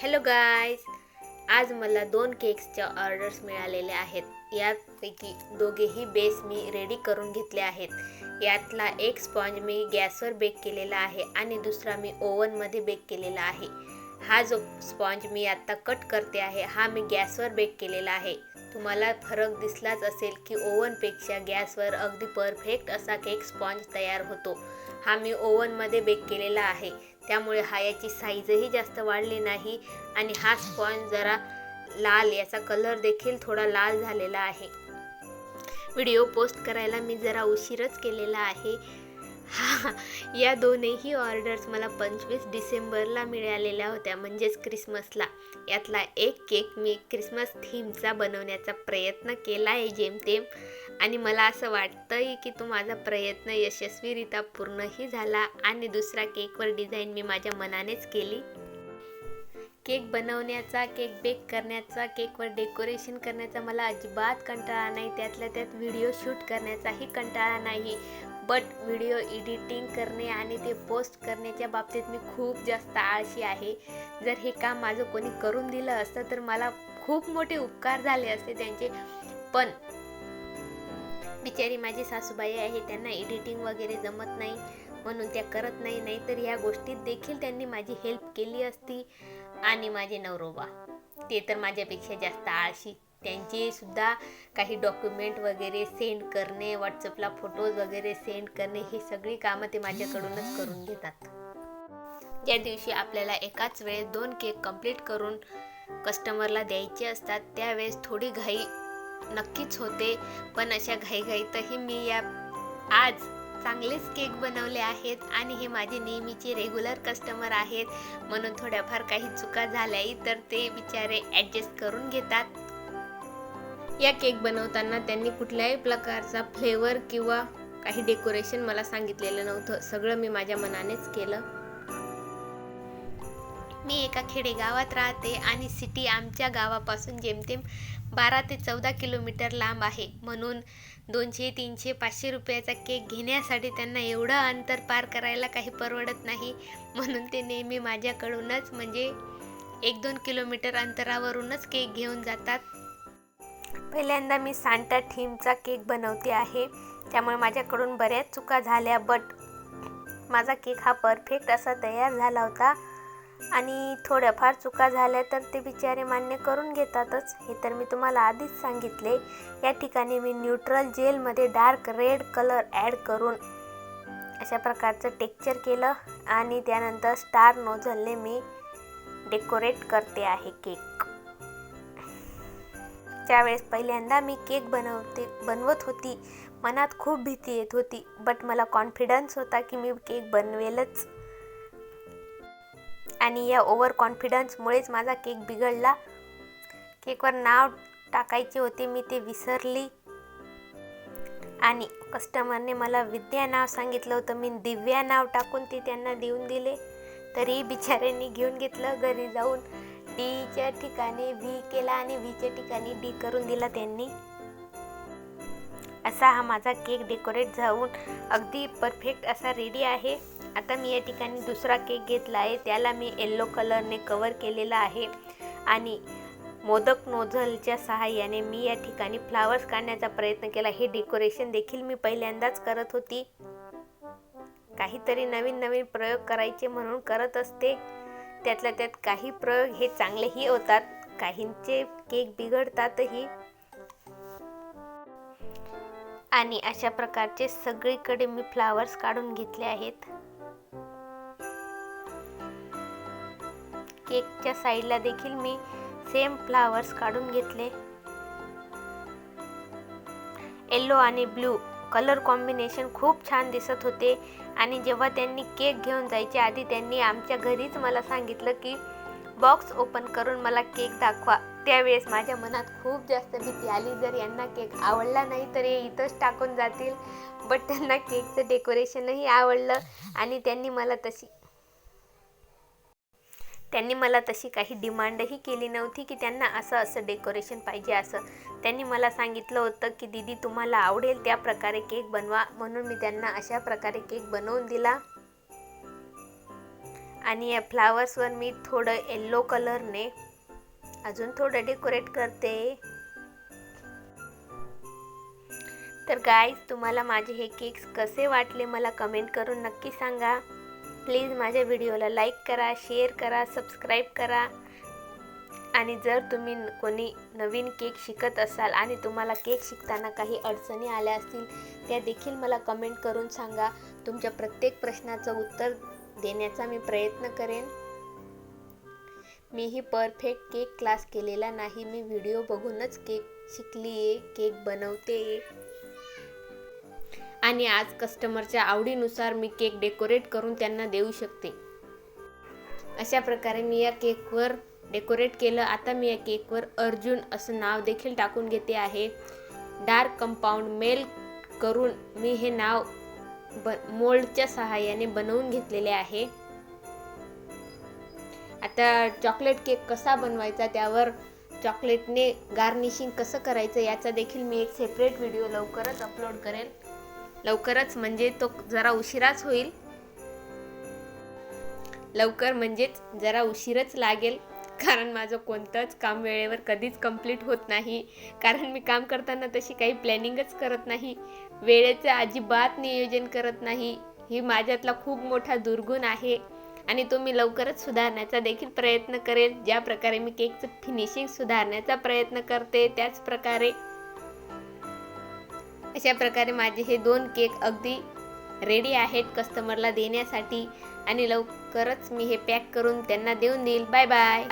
Hello guys, आज मला 2 केक्सच्या orders मिळालेल्या आहेत। यापैकी दोघेही बेस मी रेडी करून घेतले आहेत। यातला एक स्पॉन्ज मी गॅसवर बेक केलेला आहे आणि दुसरा मी ओव्हनमध्ये बेक केलेला आहे। हा जो स्पॉन्ज मी आता कट करते आहे हा मी गॅसवर बेक केलेला आहे। तुम्हाला फरक दिसलाच असेल की ओव्हनपेक्षा गॅसवर अगदी परफेक्ट असा केक स्पॉन्ज तयार होतो। हा मी ओव्हनमध्ये बेक केलेला आहे, त्यामुळे हा याची साईजही जास्त वाढली नाही आणि हा स्पॉन्ज जरा लाल, याचा कलर देखील थोडा लाल झालेला आहे। व्हिडिओ पोस्ट करायला मी जरा उशीरच केलेला आहे। या दोनही ऑर्डर्स मला 25 डिसेंबरला मिळालेल्या होत्या, म्हणजेच क्रिसमसला। यातला एक केक मी क्रिसमस थीमचा बनवण्याचा प्रयत्न केला आहे जेमतेम, आणि मला असं वाटतंय की तो माझा प्रयत्न यशस्वीरित्या पूर्णही झाला। आणि दुसरा केकवर डिझाईन मी माझ्या मनानेच केली। केक बनवण्याचा, केक बेक करण्याचा, केकवर डेकोरेशन करण्याचा मला अजिबात कंटाळा नाही, त्यातल्या त्यात व्हिडिओ शूट करण्याचाही कंटाळा नाही। बट व्हिडिओ एडिटिंग करणे आणि ते पोस्ट करण्याच्या बाबतीत मी खूप जास्त आळशी आहे। जर हे काम माझं कोणी करून दिलं असतं तर मला खूप मोठे उपकार झाले असते त्यांचे, पण बिचारी माझी सासूबाई आहे, त्यांना एडिटिंग वगैरे जमत नाही म्हणून त्या करत नाही, नाहीतर या गोष्टीत देखील त्यांनी माझी हेल्प केली असती। आणि माझे नवरोबा, ते तर माझ्यापेक्षा जास्त आळशी, त्यांची सुद्धा काही डॉक्युमेंट वगैरे सेंड करणे, व्हॉट्सअपला फोटोज वगैरे सेंड करणे, ही सगळी कामं ते माझ्याकडूनच करून घेतात। ज्या दिवशी आपल्याला एकाच वेळेस 2 केक कंप्लीट करून कस्टमरला द्यायचे असतात त्यावेळेस थोडी घाई नक्कीच होते, पण अशा घाईघाईतही मी आज चांगलेच केक बनवले आहेत आणि हे माझे नेहमीचे रेग्युलर कस्टमर आहेत, म्हणून थोड्याफार काही चुका झाल्याही तर ते बिचारे ॲडजस्ट करून घेतात। या केक बनवताना त्यांनी कुठल्याही प्रकारचा फ्लेवर किंवा काही डेकोरेशन मला सांगितलेलं नव्हतं, सगळं मी माझ्या मनानेच केलं। मी एका खेडेगावात राहते आणि सिटी आमच्या गावापासून जेमतेम 12 ते 14 किलोमीटर लांब आहे, म्हणून 200, 300, 500 रुपयाचा केक घेण्यासाठी त्यांना एवढं अंतर पार करायला काही परवडत नाही, म्हणून ते नेहमी माझ्याकडूनच, म्हणजे 1-2 किलोमीटर अंतरावरूनच केक घेऊन जातात। पहिल्यांदा मी सांता थीमचा केक बनवते आहे, त्यामुळे माझ्याकडून बऱ्याच चुका झाल्या, बट माझा केक हा परफेक्ट असा तयार झाला होता। आणि थोड्याफार चुका झाल्या तर ते बिचारे मान्य करून घेतातच, हे तर मी तुम्हाला आधीच सांगितले। या ठिकाणी मी न्यूट्रल जेलमध्ये डार्क रेड कलर ॲड करून अशा प्रकारचं टेक्स्चर केलं आणि त्यानंतर स्टार नोझलने मी डेकोरेट करते आहे केक। ज्यावेळेस पहिल्यांदा मी केक बनवत होती, मनात खूप भीती येत होती, बट मला कॉन्फिडन्स होता की मी केक बनवेलच, आणि या ओव्हर कॉन्फिडन्समुळेच माझा केक बिघडला। केकवर नाव टाकायचे होते, मी ते विसरली आणि कस्टमरने मला विद्या नाव सांगितलं होतं, मी दिव्या नाव टाकून ते त्यांना देऊन दिले, तरी बिचाऱ्यांनी घेऊन घेतलं। घरी जाऊन डीच्या ठिकाणी व्ही केला आणि व्हीच्या ठिकाणी डी करून दिला त्यांनी। असा हा माझा केक डेकोरेट जाऊन अगदी परफेक्ट असा रेडी आहे। आता मी या ठिकाणी दुसरा केक घेतला आहे, त्याला मी येलो कलरने कवर केलेला आहे आणि मोदक नोझलच्या सहाय्याने मी या ठिकाणी फ्लावर्स काढण्याचा प्रयत्न केला। हे डेकोरेशन देखील मी पहिल्यांदाच करत होती, काहीतरी नवीन नवीन प्रयोग करायचे म्हणून करत असते। त्यातल्या त्यात काही प्रयोग हे चांगलेही होतात, काहींचे केक बिघडतातही, आणि अशा प्रकारचे सगळीकडे मी फ्लावर्स काढून घेतले आहेत। केकच्या साईडला देखील मी सेम फ्लावर्स काढून घेतले। येलो आणि ब्लू कलर कॉम्बिनेशन खूप छान दिसत होते, आणि जेव्हा त्यांनी केक घेऊन जायच्या आधी त्यांनी आमच्या घरीच मला सांगितलं की बॉक्स ओपन करून मला केक दाखवा। त्यावेळेस माझ्या मनात खूप जास्त भीती आली, जर यांना केक आवडला नाही तर हे इथंच टाकून जातील, बट त्यांना केकचं डेकोरेशनही आवडलं आणि त्यांनी मला तशी काही डिमांडही केली नव्हती की त्यांना असं डेकोरेशन पाहिजे असं। त्यांनी मला सांगितलं होतं की दीदी तुम्हाला आवडेल त्या प्रकारे केक बनवा, म्हणून मी त्यांना अशा प्रकारे केक बनवून दिला। आणि या फ्लावर्सवर मी थोडं येलो कलरने अजून थोडं डेकोरेट करते. तर गाईज, तुम्हाला माझे हे केक्स कसे वाटले मला कमेंट करून नक्की सांगा. प्लीज माझ्या व्हिडिओला लाईक करा, शेअर करा, सबस्क्राईब करा. आणि जर तुम्ही कोणी नवीन केक शिकत असाल आणि तुम्हाला केक शिकताना काही अडचणी आल्या असतील, त्या देखील मला कमेंट करून सांगा. तुमच्या प्रत्येक प्रश्नाचं उत्तर देण्याचा मी प्रयत्न करेन. मीही परफेक्ट केक क्लास केलेला नाही, मी व्हिडिओ बघूनच केक शिकली आहे, केक बनवते. आणि आज कस्टमरच्या आवडीनुसार मी केक डेकोरेट करून त्यांना देऊ शकते. अशा प्रकारे मी या केकवर डेकोरेट केलं. आता मी या केकवर अर्जुन असं नाव देखील टाकून घेते आहे. डार्क कंपाऊंड मेल्ट करून मी हे नाव मोल्डच्या सहाय्याने बनवून घेतलेले आहे. आता चॉकलेट केक कसा बनवायचा, त्यावर चॉकलेटने गार्निशिंग कसं करायचं याचा देखील मी एक सेपरेट व्हिडिओ लवकरच अपलोड करेन. लवकरच म्हणजे तो जरा उशिराच होईल. लवकर म्हणजेच जरा उशीरच लागेल, कारण माझं कोणतंच काम वेळेवर कधीच कंप्लीट होत नाही. कारण मी काम करताना तशी काही प्लॅनिंगच करत नाही, वेळेचं अजिबात नियोजन करत नाही. ही माझ्यातला खूप मोठा दुर्गुण आहे आणि तो मी लवकरच सुधारण्याचा देखील प्रयत्न करेन. ज्या प्रकारे मी केकचं फिनिशिंग सुधारण्याचा प्रयत्न करते, त्याच प्रकारे अशा प्रकारे माझे हे 2 केक अगदी रेडी आहेत कस्टमरला देण्यासाठी आणि लवकरच मी हे पॅक करून त्यांना देऊन देईल. Bye bye.